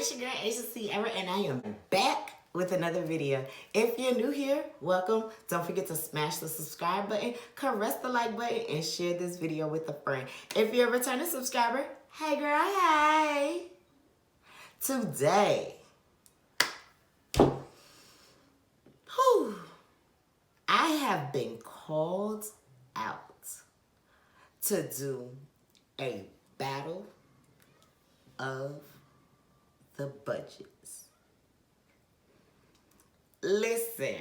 it's your girl Asia Cierra, and I am back with another video. If you're new here, welcome. Don't forget to smash the subscribe button, caress the like button, and share this video with a friend. If you're a returning subscriber, hey girl, hey. Today, I have been called out to do a battle of the budgets. Listen,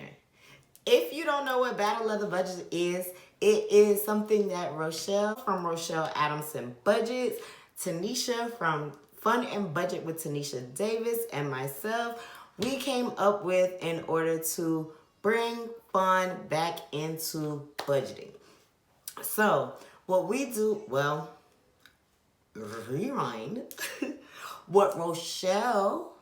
if you don't know what Battle of the Budgets is, it is something that Rochelle from Rochelle Adamson Budgets, Tanisha from Fun and Budget with Tanisha Davis, and myself, we came up with in order to bring fun back into budgeting. So what we do, well, rewind. What Rochelle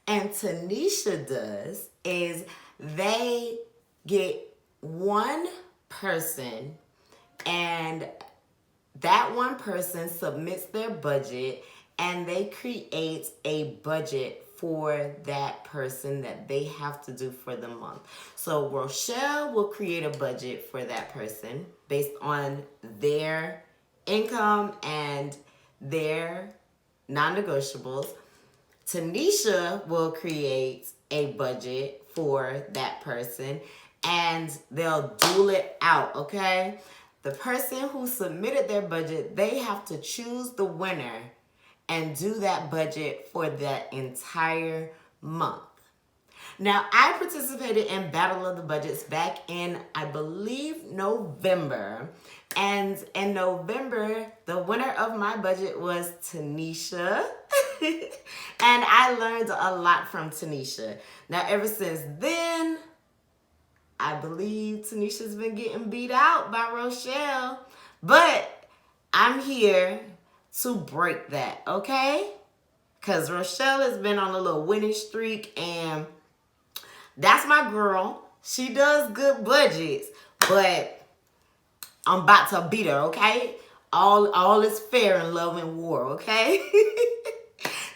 and Tanisha does is they get one person, and that one person submits their budget, and they create a budget for that person that they have to do for the month. So Rochelle will create a budget for that person based on their income and their non-negotiables. Tanisha will create a budget for that person, and they'll duel it out, okay? The person who submitted their budget, they have to choose the winner and do that budget for that entire month. Now, I participated in Battle of the Budgets back in, I believe, November. And in November, the winner of my budget was Tanisha. And I learned a lot from Tanisha. Now, ever since then, I believe Tanisha's been getting beat out by Rochelle. But I'm here to break that, okay? Because Rochelle has been on a little winning streak, and that's my girl. She does good budgets, but I'm about to beat her, okay? All is fair in love and war, okay?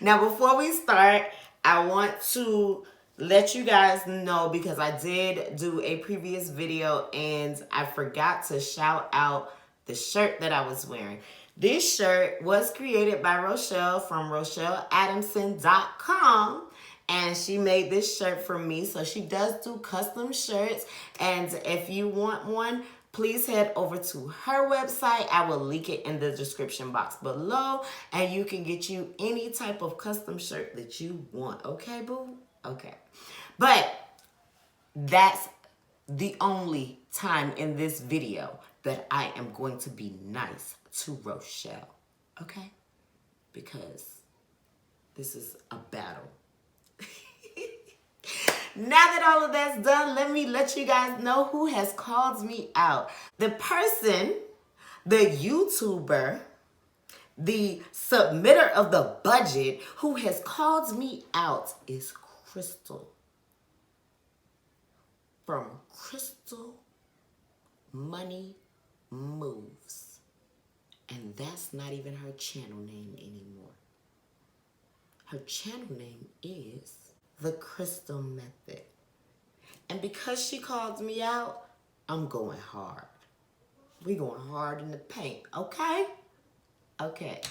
Now, before we start, I want to let you guys know, because I did do a previous video and I forgot to shout out the shirt that I was wearing. This shirt was created by Rochelle from RochelleAdamson.com. And she made this shirt for me. So she does do custom shirts. And if you want one, please head over to her website. I will link it in the description box below. And you can get you any type of custom shirt that you want. Okay, boo? Okay. But that's the only time in this video that I am going to be nice to Rochelle. Okay? Because this is a battle. Now that all of that's done, let me let you guys know who has called me out. The person, the YouTuber, the submitter of the budget who has called me out is Crystal. From Crystal Money Moves. And that's not even her channel name anymore. Her channel name is The Crystal Method. And because she called me out, I'm going hard. We going hard in the paint, okay? Okay.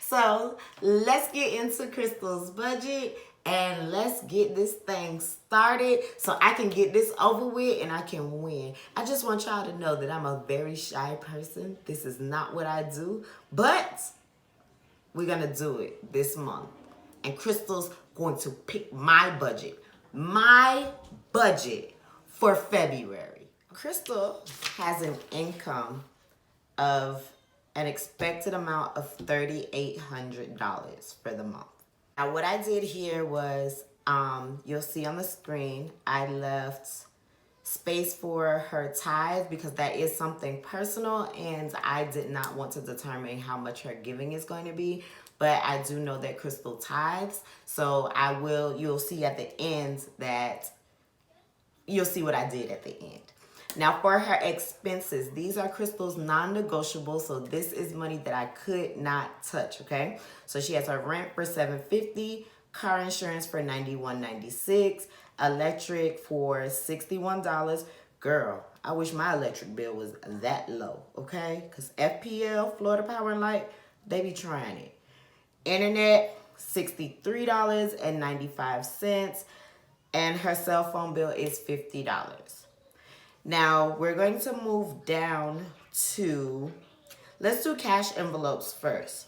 So let's get into Crystal's budget and let's get this thing started so I can get this over with and I can win. I just want y'all to know that I'm a very shy person. This is not what I do, but we're gonna do it this month. And Crystal's going to pick my budget for February. Crystal has an income of an expected amount of $3,800 for the month. Now, what I did here was, you'll see on the screen, I left space for her tithe because that is something personal and I did not want to determine how much her giving is going to be. But I do know that Crystal tithes, so you'll see at the end that, you'll see what I did at the end. Now for her expenses, these are Crystal's non-negotiable, so this is money that I could not touch, okay? So she has her rent for $750, car insurance for $91.96, electric for $61. Girl, I wish my electric bill was that low, okay? Because FPL, Florida Power and Light, they be trying it. Internet, $63.95, and her cell phone bill is $50. Now, we're going to move down to, let's do cash envelopes first.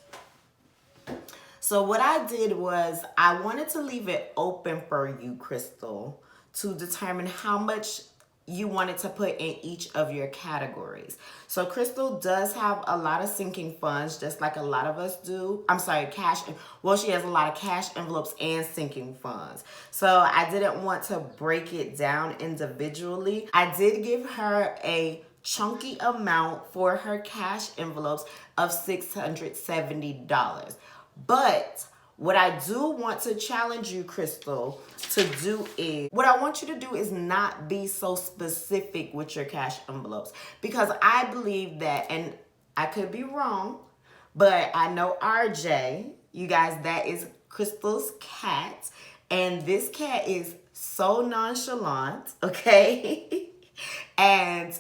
So what I did was I wanted to leave it open for you, Crystal, to determine how much you wanted to put in each of your categories. So Crystal does have a lot of sinking funds, just like a lot of us do. I'm sorry, cash. Well, she has a lot of cash envelopes and sinking funds. So I didn't want to break it down individually. I did give her a chunky amount for her cash envelopes of $670. But what I do want to challenge you, Crystal, to do is, what I want you to do is not be so specific with your cash envelopes. Because I believe that, and I could be wrong, but I know RJ, you guys, that is Crystal's cat. And this cat is so nonchalant, okay? And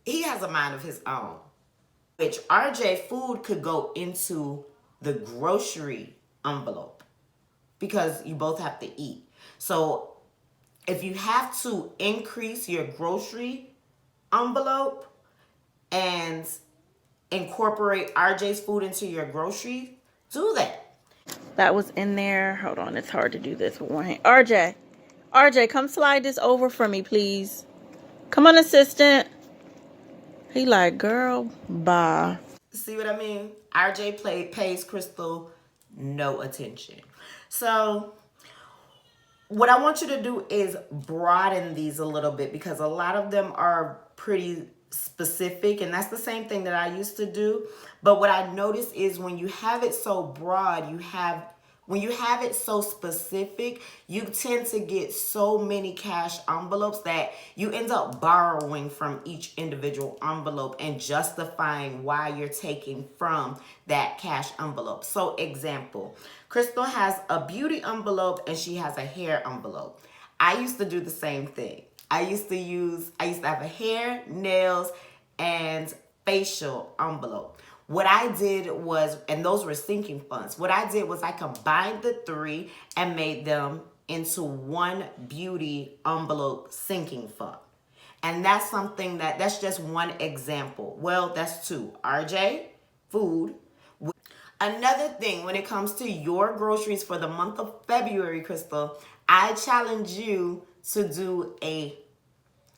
he has a mind of his own. Which RJ food could go into the grocery envelope because you both have to eat. So if you have to increase your grocery envelope and incorporate RJ's food into your grocery, do that. That was in there. Hold on, it's hard to do this with one hand. RJ, come slide this over for me, please. Come on, assistant. He like, girl, bye. See what I mean? RJ pays Crystal no attention. So what I want you to do is broaden these a little bit because a lot of them are pretty specific, and that's the same thing that I used to do. But what I noticed is when you have it so broad, when you have it so specific, you tend to get so many cash envelopes that you end up borrowing from each individual envelope and justifying why you're taking from that cash envelope. So example, Crystal has a beauty envelope and she has a hair envelope. I used to do the same thing. I used to have a hair, nails, and facial envelope. What I did was, and those were sinking funds, what I did was I combined the three and made them into one beauty envelope sinking fund. And that's something that's just one example. Well, that's two. RJ, food. Another thing, when it comes to your groceries for the month of February, Crystal, I challenge you to do a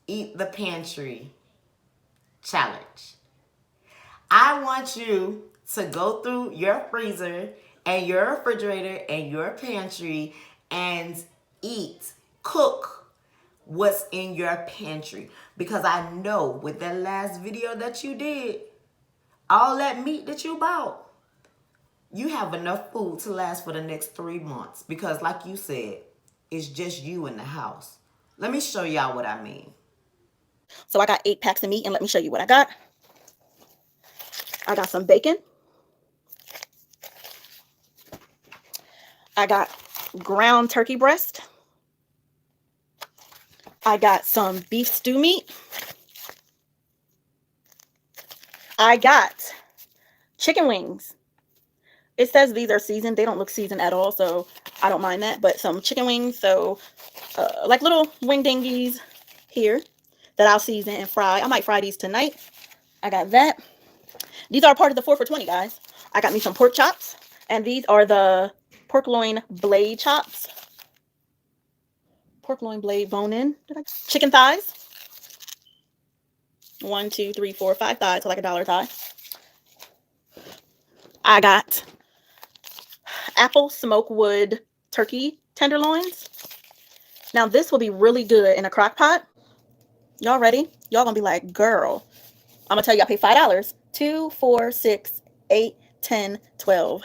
Eat the Pantry challenge. I want you to go through your freezer and your refrigerator and your pantry and cook what's in your pantry. Because I know with that last video that you did, all that meat that you bought, you have enough food to last for the next 3 months. Because like you said, it's just you in the house. Let me show y'all what I mean. So I got 8 packs of meat, and let me show you what I got. I got some bacon. I got ground turkey breast. I got some beef stew meat. I got chicken wings. It says these are seasoned. They don't look seasoned at all, so I don't mind that. But some chicken wings, so like little wing dingies here that I'll season and fry. I might fry these tonight. I got that. These are part of the 4 for $20, guys. I got me some pork chops, and these are the pork loin blade chops. Pork loin blade bone-in. Chicken thighs. 1, 2, 3, 4, 5 thighs, so like a dollar thigh. I got apple smoke wood turkey tenderloins. Now this will be really good in a crock pot. Y'all ready? Y'all gonna be like, girl, I'm gonna tell you, I paid $5. 2, 4, 6, 8, 10, 12,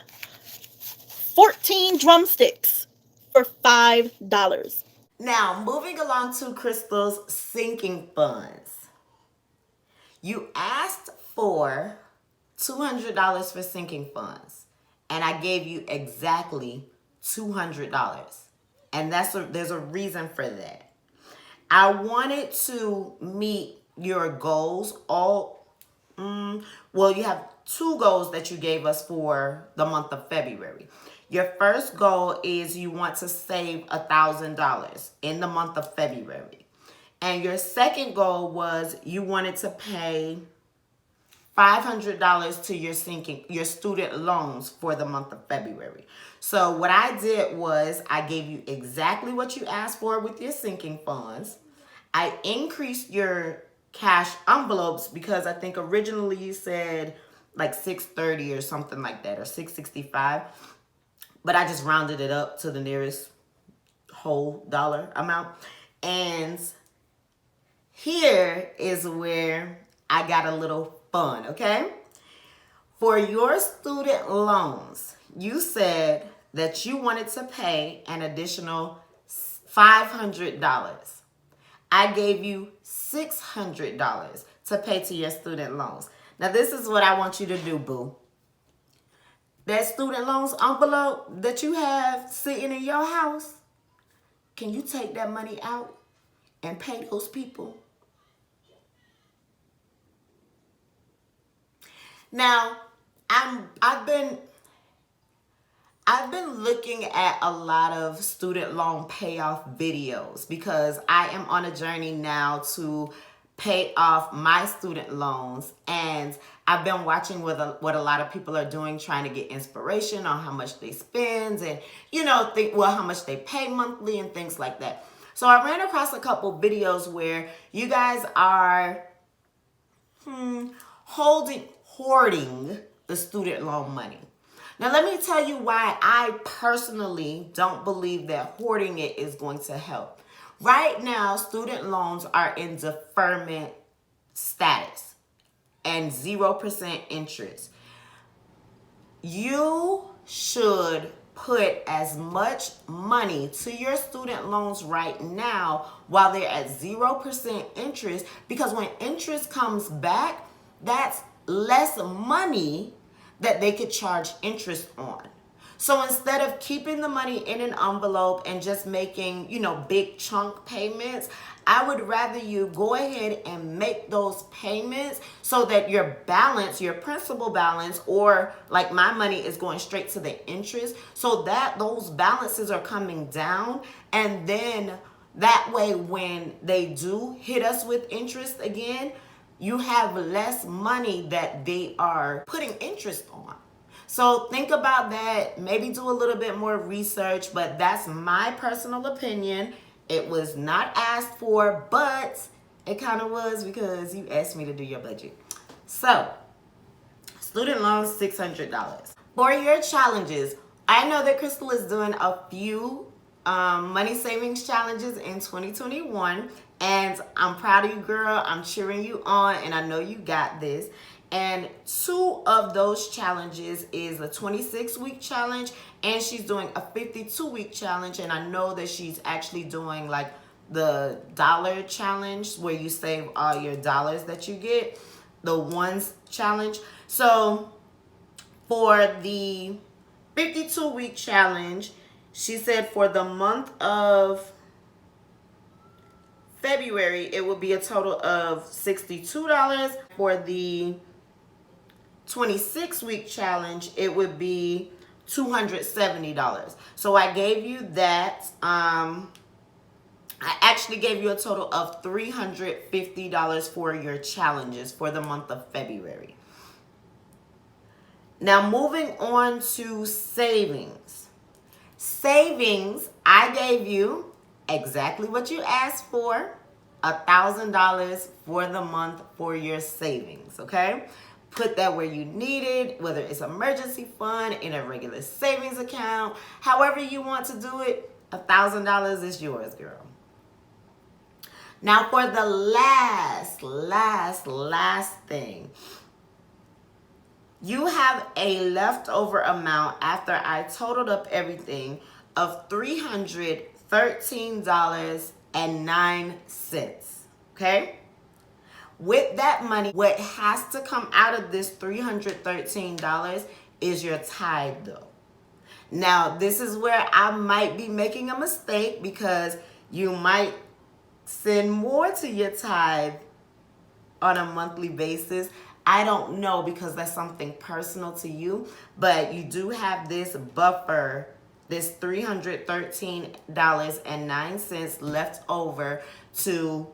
14 drumsticks for $5. Now, moving along to Crystal's sinking funds. You asked for $200 for sinking funds. and I gave you exactly $200. And there's a reason for that. I wanted to meet your goals. Well, you have two goals that you gave us for the month of February. Your first goal is you want to save $1,000 in the month of February. And your second goal was you wanted to pay $500 to your student loans for the month of February. So what I did was I gave you exactly what you asked for with your sinking funds. I increased your cash envelopes because I think originally you said like 630 or something like that, or 665, but I just rounded it up to the nearest whole dollar amount. And here is where I got a little fun, okay? For your student loans, you said that you wanted to pay an additional $500. I gave you $600 to pay to your student loans. Now, this is what I want you to do, boo. That student loans envelope that you have sitting in your house, can you take that money out and pay those people? Now, I've been looking at a lot of student loan payoff videos because I am on a journey now to pay off my student loans, and I've been watching what a lot of people are doing, trying to get inspiration on how much they spend and how much they pay monthly and things like that. So I ran across a couple videos where you guys are hoarding the student loan money. Now, let me tell you why I personally don't believe that hoarding it is going to help. Right now, student loans are in deferment status and 0% interest. You should put as much money to your student loans right now while they're at 0% interest, because when interest comes back, that's less money that they could charge interest on. So instead of keeping the money in an envelope and just making, big chunk payments, I would rather you go ahead and make those payments so that your balance, your principal balance, or like my money is going straight to the interest, so that those balances are coming down. And then that way, when they do hit us with interest again, you have less money that they are putting interest on. So think about that. Maybe do a little bit more research, but that's my personal opinion. It was not asked for, but it kind of was because you asked me to do your budget. So, student loans, $600. For your challenges, I know that Crystal is doing a few money savings challenges in 2021, and I'm proud of you, girl. I'm cheering you on, and I know you got this. And two of those challenges is a 26-week challenge, and she's doing a 52-week challenge. And I know that she's actually doing like the dollar challenge where you save all your dollars that you get, the ones challenge. So for the 52-week challenge, she said for the month of February, it would be a total of $62. For the 26-week challenge, it would be $270. So I gave you that. I actually gave you a total of $350 for your challenges for the month of February. Now, moving on to savings. Savings, I gave you exactly what you asked for, $1,000 for the month for your savings, okay? Put that where you need it, whether it's emergency fund, in a regular savings account, however you want to do it, $1,000 is yours, girl. Now for the last thing, you have a leftover amount after I totaled up everything of $313.09, okay? With that money, what has to come out of this $313 is your tithe though. Now, this is where I might be making a mistake because you might send more to your tithe on a monthly basis. I don't know because that's something personal to you, but you do have this buffer, this $313.09 left over to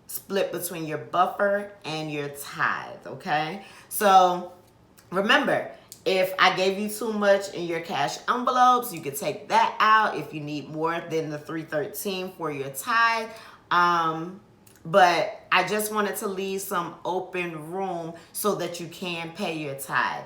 split between your buffer and your tithe, okay? So remember, if I gave you too much in your cash envelopes, you could take that out if you need more than the 313 for your tithe. But I just wanted to leave some open room so that you can pay your tithe.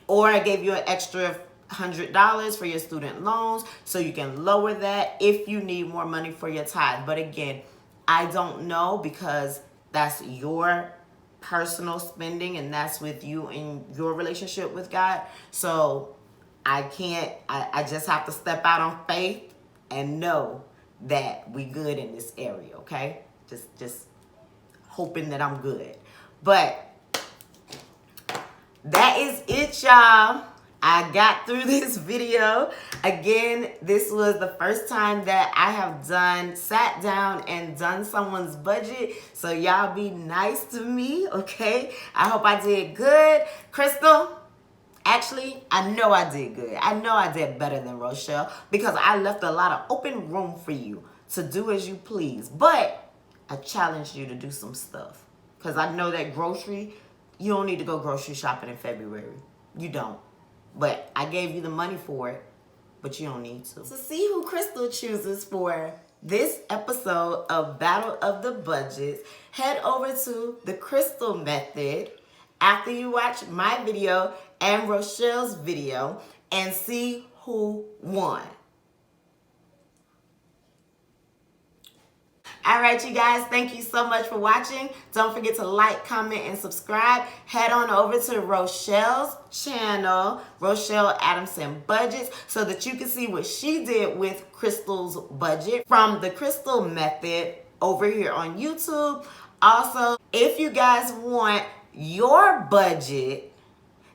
Or I gave you an extra $100 for your student loans so you can lower that if you need more money for your tithe. But again, I don't know because that's your personal spending and that's with you and your relationship with God. So I can't, I just have to step out on faith and know that we good in this area, okay? Just hoping that I'm good. But that is it, y'all. I got through this video. Again, this was the first time that I have sat down and done someone's budget. So y'all be nice to me, okay? I hope I did good. Crystal, actually, I know I did good. I know I did better than Rochelle because I left a lot of open room for you to do as you please. But I challenged you to do some stuff because I know that you don't need to go grocery shopping in February. You don't. But I gave you the money for it, but you don't need to. To see who Crystal chooses for this episode of Battle of the Budgets, head over to the Crystal Method after you watch my video and Rochelle's video and see who won. All right, you guys, thank you so much for watching. Don't forget to like, comment, and subscribe. Head on over to Rochelle's channel, Rochelle Adamson Budgets, so that you can see what she did with Crystal's budget from the Crystal Method over here on YouTube. Also, if you guys want your budget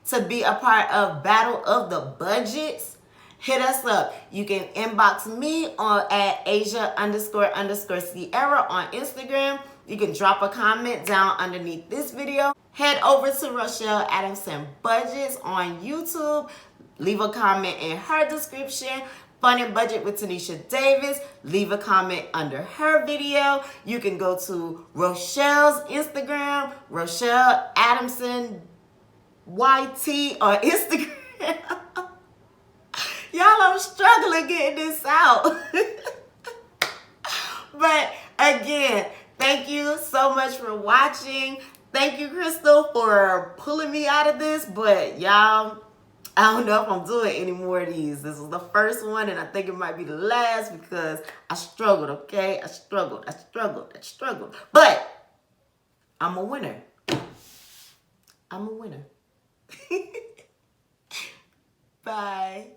to be a part of Battle of the Budgets, hit us up. You can inbox me at Asia__Cierra on Instagram. You can drop a comment down underneath this video. Head over to Rochelle Adamson Budgets on YouTube. Leave a comment in her description. Fun and Budget with Tanisha Davis. Leave a comment under her video. You can go to Rochelle's Instagram, Rochelle Adamson YT on Instagram. Y'all, I'm struggling getting this out. But again, thank you so much for watching. Thank you, Crystal, for pulling me out of this. But y'all, I don't know if I'm doing any more of these. This was the first one, and I think it might be the last because I struggled, okay? I struggled. But I'm a winner. I'm a winner. Bye.